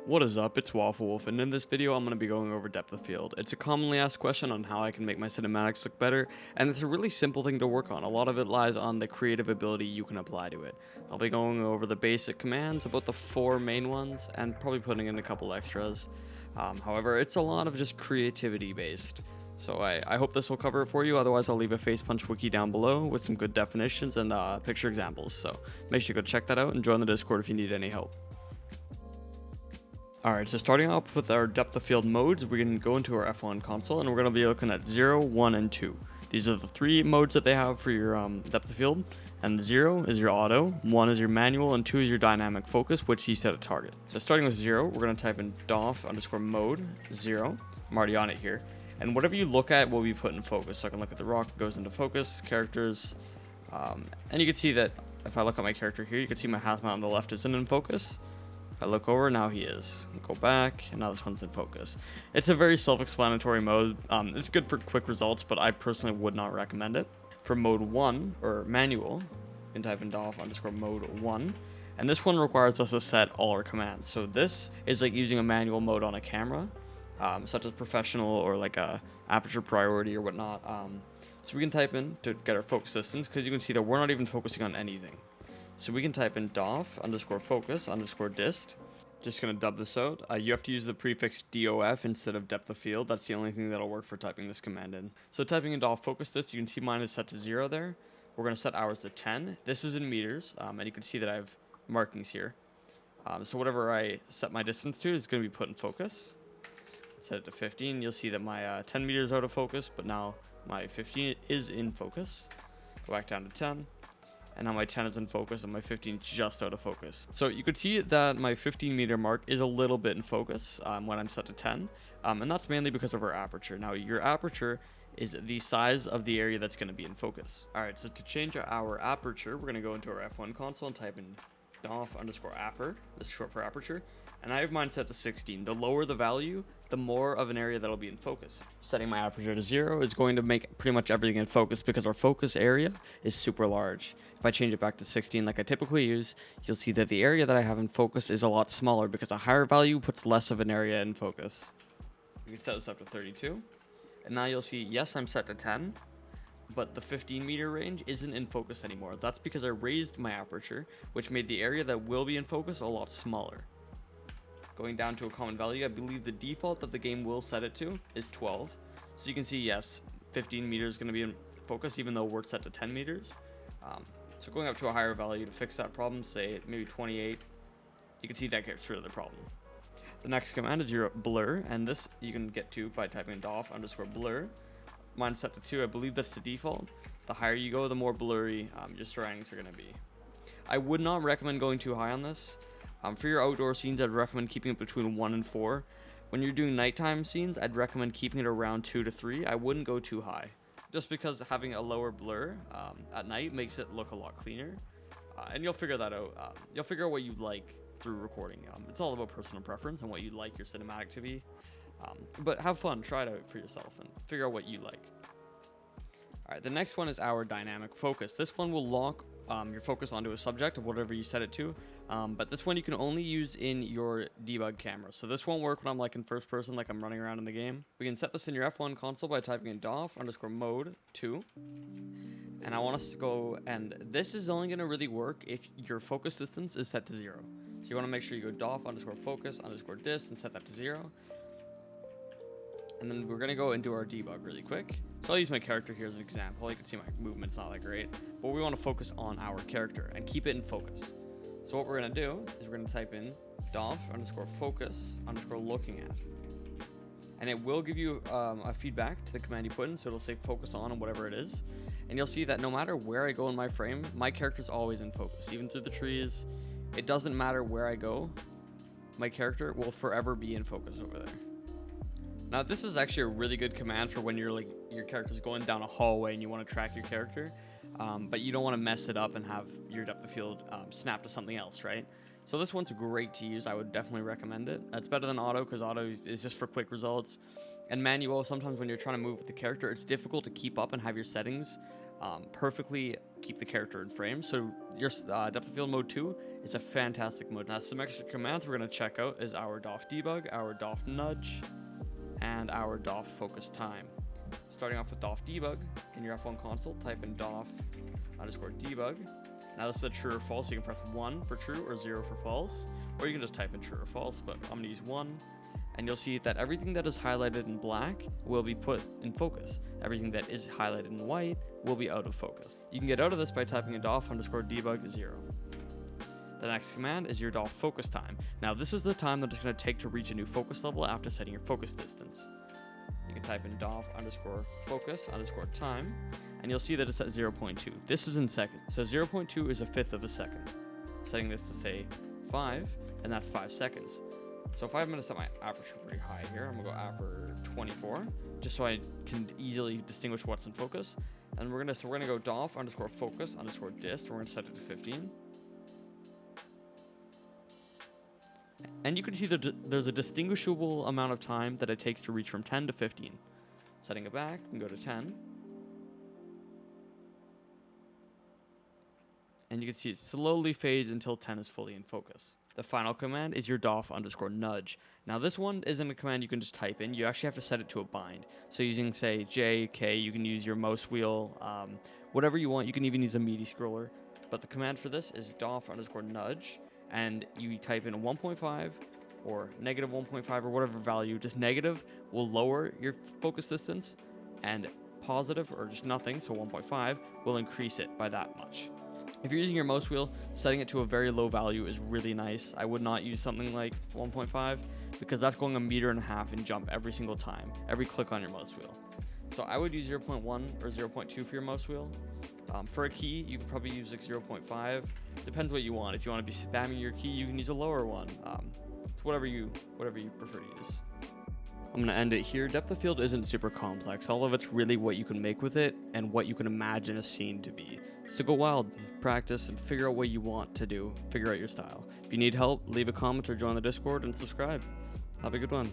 What is up, it's Waffle Wolf, and in this video I'm going to be going over depth of field. It's a commonly asked question on how I can make my cinematics look better, and it's a really simple thing to work on. A lot of it lies on the creative ability you can apply to it. I'll be going over the basic commands, about the 4 main ones, and probably putting in a couple extras. However, it's a lot of just creativity based. So I hope this will cover it for you. Otherwise, I'll leave a Facepunch wiki down below with some good definitions and picture examples. So make sure you go check that out and join the Discord if you need any help. Alright, so starting off with our depth of field modes, we can go into our F1 console and we're going to be looking at 0, 1, and 2. These are the 3 modes that they have for your depth of field. And 0 is your auto, 1 is your manual, and 2 is your dynamic focus, which you set a target. So starting with 0, we're going to type in doff_mode 0. I'm already on it here. And whatever you look at will be put in focus. So I can look at the rock, goes into focus, characters, and you can see that if I look at my character here, you can see my hazmat on the left isn't in focus. I look over, now he is. Go back, and now this one's in focus. It's a very self-explanatory mode. It's good for quick results, but I personally would not recommend it. For mode 1, or manual, you can type in doff_mode 1. And this one requires us to set all our commands. So this is like using a manual mode on a camera, such as professional or like a aperture priority or whatnot. So we can type in to get our focus distance, because you can see that we're not even focusing on anything. So we can type in doff_focus_dist. Just going to dub this out. You have to use the prefix DOF instead of depth of field. That's the only thing that'll work for typing this command in. So typing in doff_focus_dist, you can see mine is set to 0 there. We're going to set ours to 10. This is in meters, and you can see that I have markings here. So whatever I set my distance to is going to be put in focus. Set it to 15. You'll see that my 10 meters out of focus, but now my 15 is in focus. Go back down to 10. And now my 10 is in focus and my 15 is just out of focus. So you could see that my 15 meter mark is a little bit in focus when I'm set to 10. And that's mainly because of our aperture. Now your aperture is the size of the area that's going to be in focus. All right, so to change our aperture, we're going to go into our F1 console and type in doff_aper, that's short for aperture. And I have mine set to 16. The lower the value, the more of an area that'll be in focus. Setting my aperture to 0 is going to make pretty much everything in focus because our focus area is super large. If I change it back to 16 like I typically use, you'll see that the area that I have in focus is a lot smaller because a higher value puts less of an area in focus. We can set this up to 32. And now you'll see, yes, I'm set to 10. But the 15 meter range isn't in focus anymore. That's because I raised my aperture, which made the area that will be in focus a lot smaller. Going down to a common value, I believe the default that the game will set it to is 12. So you can see, yes, 15 meters is going to be in focus, even though we're set to 10 meters. So going up to a higher value to fix that problem, say maybe 28, you can see that gets rid of the problem. The next command is your blur, and this you can get to by typing in doff_blur. Mine's set to 2. I believe that's the default. The higher you go, the more blurry your surroundings are going to be. I would not recommend going too high on this. For your outdoor scenes, I'd recommend keeping it between 1 and 4. When you're doing nighttime scenes, I'd recommend keeping it around 2 to 3. I wouldn't go too high, just because having a lower blur at night makes it look a lot cleaner. And you'll figure that out. You'll figure out what you like through recording. It's all about personal preference and what you like your cinematic to be. But have fun, try it out for yourself, and figure out what you like. Alright, the next one is our dynamic focus. This one will lock your focus onto a subject of whatever you set it to, but this one you can only use in your debug camera. So this won't work when I'm like in first person, like I'm running around in the game. We can set this in your F1 console by typing in doff_mode 2. And I want us to go, and this is only going to really work if your focus distance is set to 0. So you want to make sure you go doff_focus_dist and set that to 0. And then we're going to go into our debug really quick. So I'll use my character here as an example. You can see my movement's not that great, but we want to focus on our character and keep it in focus. So what we're going to do is we're going to type in doff_focus_looking at. And it will give you a feedback to the command you put in, so it'll say focus on and whatever it is. And you'll see that no matter where I go in my frame, my character's always in focus. Even through the trees, it doesn't matter where I go, my character will forever be in focus over there. Now this is actually a really good command for when you're like your character's going down a hallway and you want to track your character, but you don't want to mess it up and have your depth of field snap to something else, right? So this one's great to use. I would definitely recommend it. It's better than auto because auto is just for quick results, and manual, sometimes when you're trying to move with the character, it's difficult to keep up and have your settings perfectly keep the character in frame. So your depth of field mode 2 is a fantastic mode. Now some extra commands we're going to check out is our DOF debug, our DOF nudge, and our DOF focus time. Starting off with DOF debug, in your F1 console, type in DOF underscore debug. Now this is a true or false. You can press 1 for true or 0 for false, or you can just type in true or false, but I'm going to use 1. And you'll see that everything that is highlighted in black will be put in focus. Everything that is highlighted in white will be out of focus. You can get out of this by typing in DOF underscore debug 0. The next command is your DOF focus time. Now this is the time that it's going to take to reach a new focus level after setting your focus distance. You can type in DOF underscore focus underscore time, and you'll see that it's at 0.2. This is in seconds, so 0.2 is a fifth of a second. Setting this to say 5, and that's 5 seconds. So if I'm going to set my aperture pretty high here, I'm going to go aperture 24, just so I can easily distinguish what's in focus. And we're going to go DOF underscore focus underscore dist, and we're going to set it to 15. And you can see that there's a distinguishable amount of time that it takes to reach from 10 to 15. Setting it back, we can go to 10. And you can see it slowly fades until 10 is fully in focus. The final command is your DOF underscore nudge. Now this one isn't a command you can just type in. You actually have to set it to a bind. So using, say, J, K, you can use your mouse wheel, whatever you want. You can even use a meaty scroller. But the command for this is DOF underscore nudge. And you type in 1.5 or negative 1.5 or whatever value. Just negative will lower your focus distance, and positive or just nothing, so 1.5, will increase it by that much. If you're using your mouse wheel, setting it to a very low value is really nice. I would not use something like 1.5 because that's going 1.5 meters in jump every single time, every click on your mouse wheel. So I would use 0.1 or 0.2 for your mouse wheel. For a key, you could probably use like 0.5. Depends what you want. If you want to be spamming your key, you can use a lower one. It's whatever you prefer to use. I'm going to end it here. Depth of field isn't super complex. All of it's really what you can make with it and what you can imagine a scene to be. So go wild, practice, and figure out what you want to do. Figure out your style. If you need help, leave a comment or join the Discord and subscribe. Have a good one.